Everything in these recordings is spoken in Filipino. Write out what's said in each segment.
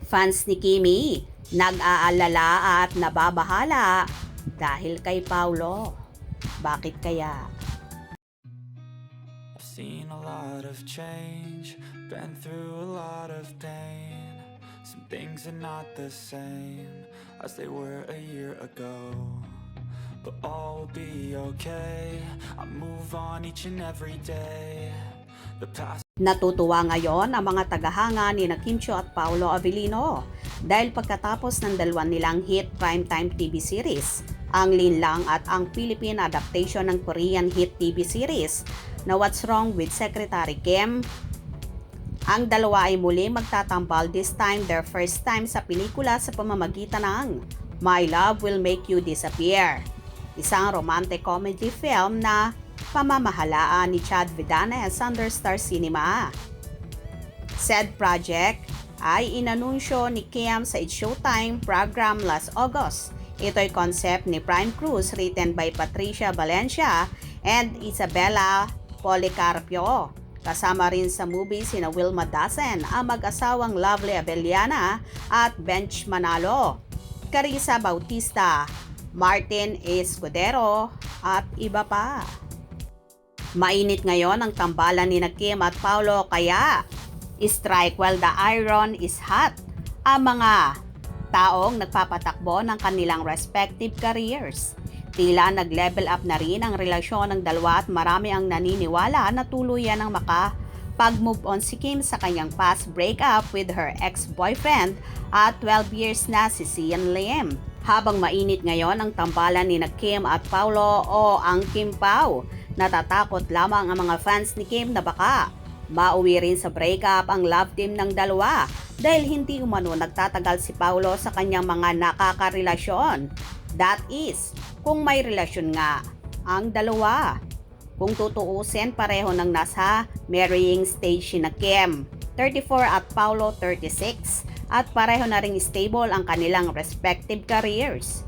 Fans ni Kimi, nag-aalala at nababahala dahil kay Paulo. Bakit kaya? I've seen a lot of change, been through a lot of pain. Some things are not the same as they were a year ago, but all will be okay. I move on each and every day. The past. Natutuwa ngayon ang mga tagahanga ni Kim Chiu at Paolo Avellino dahil pagkatapos ng dalawa nilang hit primetime TV series, ang Linlang at ang Philippine adaptation ng Korean hit TV series na What's Wrong with Secretary Kim. Ang dalawa ay muli magtatambal, this time their first time sa pelikula sa pamamagitan ng My Love Will Make You Disappear, isang romantic comedy film na pamamahalaan ni Chad Vidanes under Star Cinema. Said project ay inanunsyo ni Kim sa It's Showtime program last August. Ito'y concept ni Prime Cruz, written by Patricia Valencia and Isabella Policarpio. Kasama rin sa movie sina Wilma Dasen, ang mag-asawang Lovely Abellana at Bench Manalo, Carissa Bautista, Martin Escudero at iba pa. Mainit ngayon ang tambalan ni Kim at Paulo, kaya strike while the iron is hot ang mga taong nagpapatakbo ng kanilang respective careers. Tila nag-level up na rin ang relasyon ng dalawa at marami ang naniniwala na tuluyan ang makapag-move on si Kim sa kanyang past breakup with her ex-boyfriend at 12 years na si Sian Lim. Habang mainit ngayon ang tambalan ni Kim at Paulo o ang Kim Pao, natatakot lamang ang mga fans ni Kim na baka mauwi rin sa breakup ang love team ng dalawa dahil hindi umano nagtatagal si Paulo sa kanyang mga nakakarelasyon. That is, kung may relasyon nga ang dalawa. Kung tutuusin, pareho nang nasa marrying stage si Kim, 34 at Paulo 36, at pareho na ring stable ang kanilang respective careers.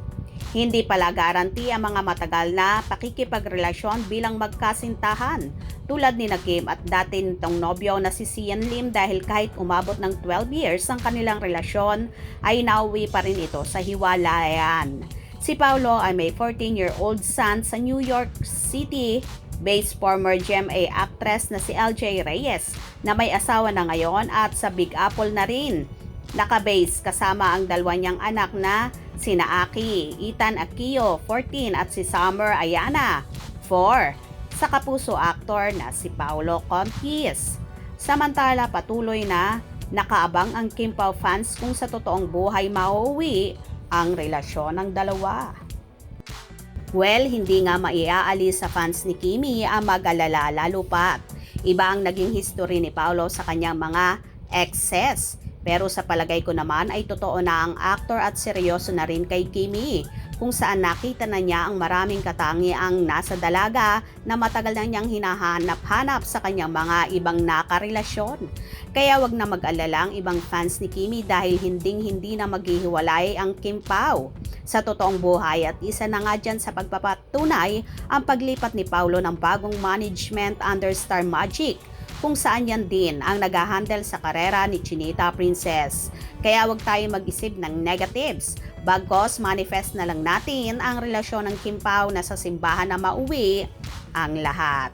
Hindi pala garanti ang mga matagal na pakikipagrelasyon bilang magkasintahan tulad ni Kim at dati nitong nobyo na si Sian Lim, dahil kahit umabot ng 12 years ang kanilang relasyon ay nauwi pa rin ito sa hiwalayan. Si Paulo ay may 14-year-old son sa New York City based former GMA actress na si LJ Reyes na may asawa na ngayon at sa Big Apple na rin nakabase kasama ang dalawa niyang anak na sina Aki, Ethan Aquino, 14 at si Summer Ayana, 4, sa kapuso actor na si Paulo Conquist. Samantala patuloy na nakaabang ang Kim Pao fans kung sa totoong buhay mauuwi ang relasyon ng dalawa. Well, hindi nga maiaalis sa fans ni Kimi ang mag-alala, lalo pat iba ang naging history ni Paulo sa kanyang mga exes. Pero sa palagay ko naman ay totoo na ang aktor at seryoso na rin kay Kimi, kung saan nakita na niya ang maraming katangiang nasa dalaga na matagal na niyang hinahanap-hanap sa kanyang mga ibang nakarelasyon. Kaya wag na mag-alala ang ibang fans ni Kimi dahil hindi na maghihiwalay ang Kim Pao sa totoong buhay, at isa na nga dyan sa pagpapatunay ang paglipat ni Paulo ng bagong management under Star Magic, kung saan yan din ang nag-handle sa karera ni Chinita Princess. Kaya wag tayo mag-isip ng negatives, bagos manifest na lang natin ang relasyon ng Kim Pao na sa simbahan na mauwi ang lahat.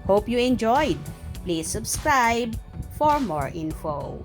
Hope you enjoyed. Please subscribe for more info.